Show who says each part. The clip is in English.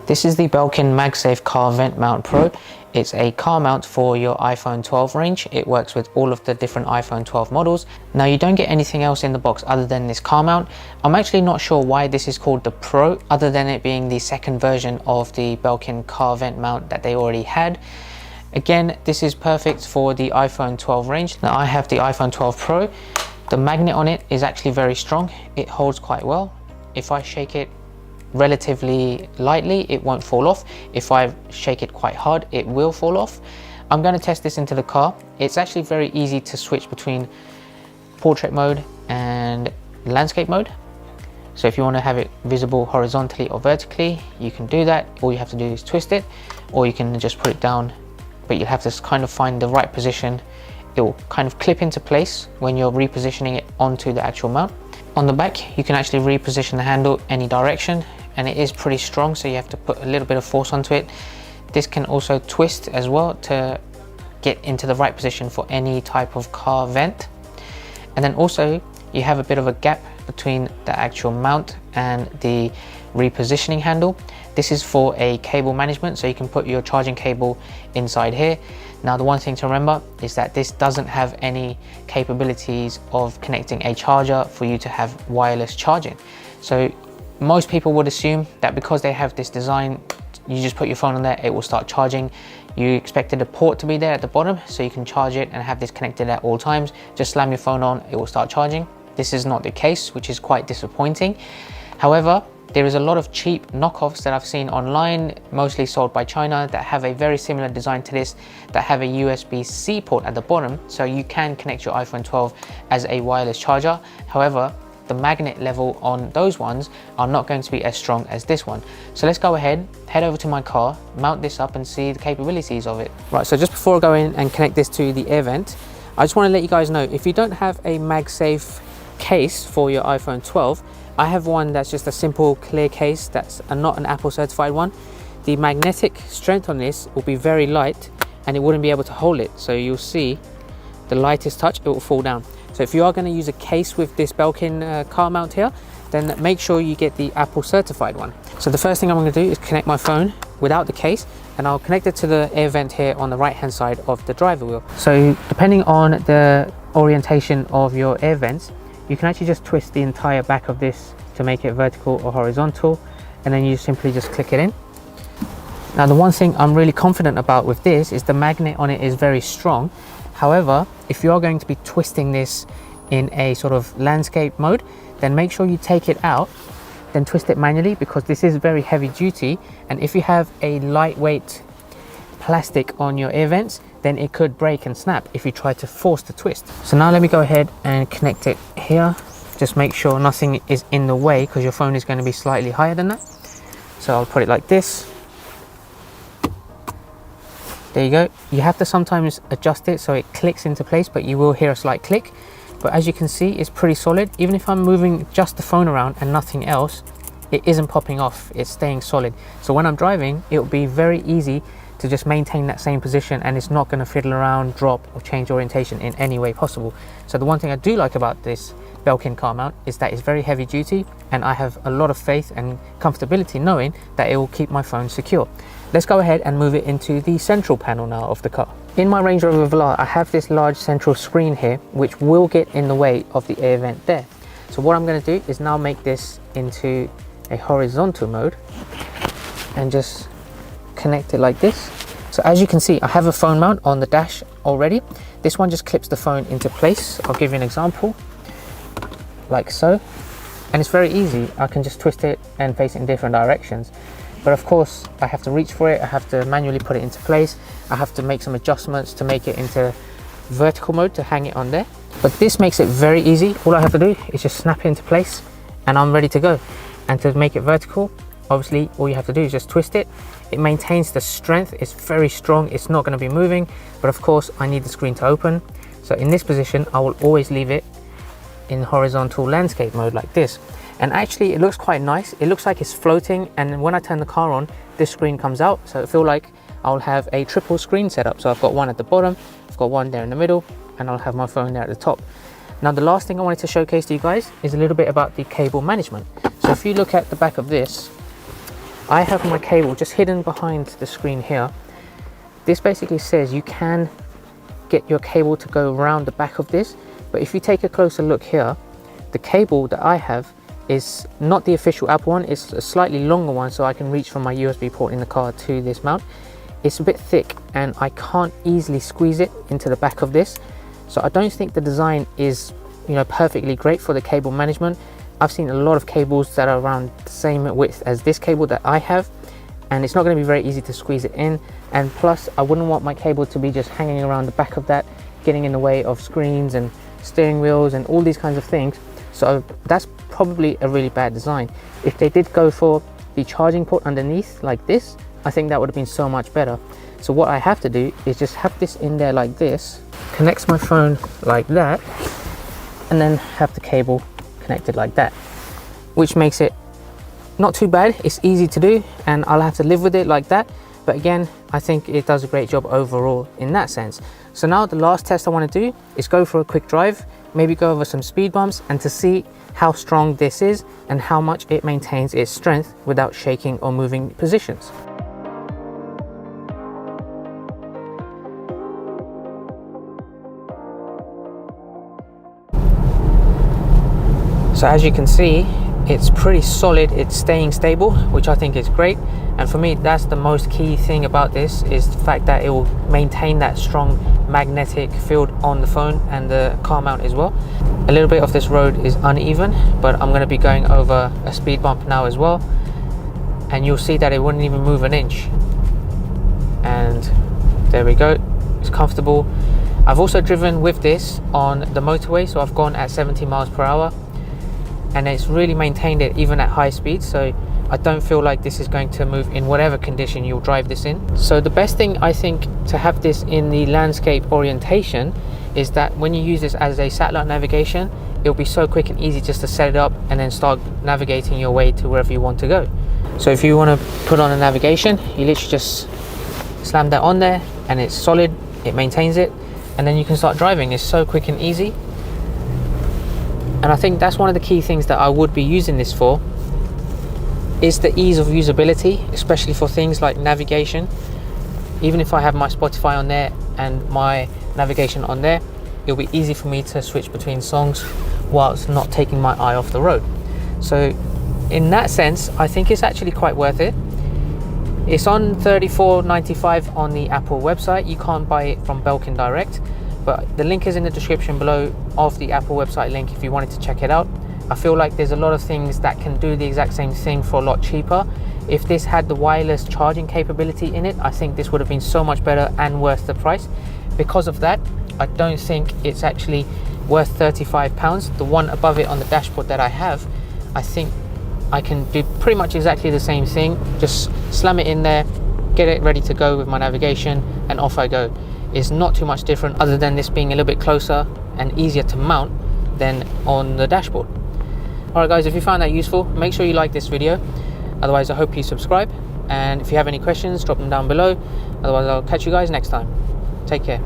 Speaker 1: This is the Belkin Magsafe Car Vent Mount Pro. It's a car mount for your iPhone 12 range. It works with all of the different iPhone 12 models. Now you don't get anything else in the box other than this car mount. I'm actually not sure why this is called the Pro, other than it being the second version of the Belkin car vent mount that they already had. Again, this is perfect for the iPhone 12 range. Now I have the iPhone 12 Pro. The magnet on it is actually very strong. It holds quite well. If I shake it relatively lightly, it won't fall off. If I shake it quite hard, it will fall off. I'm going to test this into the car. It's actually very easy to switch between portrait mode and landscape mode. So if you want to have it visible horizontally or vertically, you can do that. All you have to do is twist it, or you can just put it down, but you'll have to kind of find the right position. It will kind of clip into place when you're repositioning it onto the actual mount. On the back, you can actually reposition the handle any direction, and it is pretty strong, so you have to put a little bit of force onto it. This can also twist as well to get into the right position for any type of car vent. And then also you have a bit of a gap between the actual mount and the repositioning handle. This is for a cable management, so you can put your charging cable inside here. Now the one thing to remember is that this doesn't have any capabilities of connecting a charger for you to have wireless charging. So most people would assume that because they have this design, you just put your phone on there, it will start charging. You expected a port to be there at the bottom so you can charge it and have this connected at all times. Just slam your phone on, it will start charging. This is not the case, which is quite disappointing. However, there is a lot of cheap knockoffs that I've seen online, mostly sold by China, that have a very similar design to this, that have a USB-C port at the bottom, so you can connect your iPhone 12 as a wireless charger. However, the magnet level on those ones are not going to be as strong as this one. So let's go ahead, head over to my car, mount this up and see the capabilities of it. Right, so just before I go in and connect this to the air vent, I just want to let you guys know, if you don't have a MagSafe case for your iPhone 12, I have one that's just a simple clear case that's not an Apple certified one. The magnetic strength on this will be very light and it wouldn't be able to hold it. So you'll see the lightest touch, it will fall down. So if you are going to use a case with this Belkin car mount here, then make sure you get the Apple certified one. So the first thing I'm going to do is connect my phone without the case, and I'll connect it to the air vent here on the right hand side of the driver wheel. So depending on the orientation of your air vents, you can actually just twist the entire back of this to make it vertical or horizontal, and then you simply just click it in. Now the one thing I'm really confident about with this is the magnet on it is very strong. However, if you are going to be twisting this in a sort of landscape mode, then make sure you take it out, then twist it manually, because this is very heavy duty, and if you have a lightweight plastic on your air vents, then it could break and snap if you try to force the twist. So now let me go ahead and connect it here. Just make sure nothing is in the way, because your phone is going to be slightly higher than that. So I'll put it like this. There you go. You have to sometimes adjust it so it clicks into place, but you will hear a slight click. But as you can see, it's pretty solid. Even if I'm moving just the phone around and nothing else, it isn't popping off, it's staying solid. So when I'm driving, it will be very easy to just maintain that same position, and it's not going to fiddle around, drop or change orientation in any way possible. So the one thing I do like about this Belkin car mount is that it's very heavy duty, and I have a lot of faith and comfortability knowing that it will keep my phone secure. Let's go ahead and move it into the central panel now of the car. In my Range Rover Velar, I have this large central screen here, which will get in the way of the air vent there. So what I'm going to do is now make this into a horizontal mode and just connect it like this. So as you can see, I have a phone mount on the dash already. This one just clips the phone into place. I'll give you an example, like so. And it's very easy. I can just twist it and face it in different directions. But of course, I have to reach for it. I have to manually put it into place. I have to make some adjustments to make it into vertical mode to hang it on there. But this makes it very easy. All I have to do is just snap it into place and I'm ready to go. And to make it vertical, obviously, all you have to do is just twist it. It maintains the strength. It's very strong. It's not going to be moving. But of course, I need the screen to open. So in this position, I will always leave it in horizontal landscape mode like this. And actually it looks quite nice. It looks like it's floating, and when I turn the car on, this screen comes out, so I feel like I'll have a triple screen setup. So I've got one at the bottom, I've got one there in the middle, and I'll have my phone there at the top. Now the last thing I wanted to showcase to you guys is a little bit about the cable management. So if you look at the back of this, I have my cable just hidden behind the screen here. This basically says you can get your cable to go around the back of this, but if you take a closer look here, the cable that I have is not the official Apple one. It's a slightly longer one, so I can reach from my USB port in the car to this mount. It's a bit thick and I can't easily squeeze it into the back of this, so I don't think the design is, you know, perfectly great for the cable management. I've seen a lot of cables that are around the same width as this cable that I have, and it's not going to be very easy to squeeze it in. And plus, I wouldn't want my cable to be just hanging around the back of that, getting in the way of screens and steering wheels and all these kinds of things. So that's probably a really bad design. If they did go for the charging port underneath like this, I think that would have been so much better. So what I have to do is just have this in there like this, connects my phone like that, and then have the cable connected like that, which makes it not too bad. It's easy to do and I'll have to live with it like that, but again, I think it does a great job overall in that sense. So now the last test I want to do is go for a quick drive, maybe go over some speed bumps, and to see how strong this is and how much it maintains its strength without shaking or moving positions. So as you can see, it's pretty solid, it's staying stable, which I think is great. And for me, that's the most key thing about this, is the fact that it will maintain that strong magnetic field on the phone and the car mount as well. A little bit of this road is uneven, but I'm going to be going over a speed bump now as well, and you'll see that it wouldn't even move an inch. And there we go, it's comfortable. I've also driven with this on the motorway, so I've gone at 70 miles per hour. And it's really maintained it even at high speed, so I don't feel like this is going to move in whatever condition you'll drive this in. So the best thing I think to have this in the landscape orientation is that when you use this as a satellite navigation, it'll be so quick and easy just to set it up and then start navigating your way to wherever you want to go. So if you want to put on a navigation, you literally just slam that on there and it's solid, it maintains it, and then you can start driving. It's so quick and easy. And I think that's one of the key things that I would be using this for, is the ease of usability, especially for things like navigation. Even if I have my Spotify on there and my navigation on there, it'll be easy for me to switch between songs whilst not taking my eye off the road. So in that sense, I think it's actually quite worth it. It's on $34.95 on the Apple website. You can't buy it from Belkin direct, but the link is in the description below of the Apple website link if you wanted to check it out. I feel like there's a lot of things that can do the exact same thing for a lot cheaper. If this had the wireless charging capability in it, I think this would have been so much better and worth the price. Because of that, I don't think it's actually worth £35. The one above it on the dashboard that I have, I think I can do pretty much exactly the same thing. Just slam it in there, get it ready to go with my navigation, and off I go. It's not too much different, other than this being a little bit closer and easier to mount than on the dashboard. Alright guys, if you found that useful, make sure you like this video. Otherwise, I hope you subscribe, and if you have any questions, drop them down below. Otherwise, I'll catch you guys next time. Take care.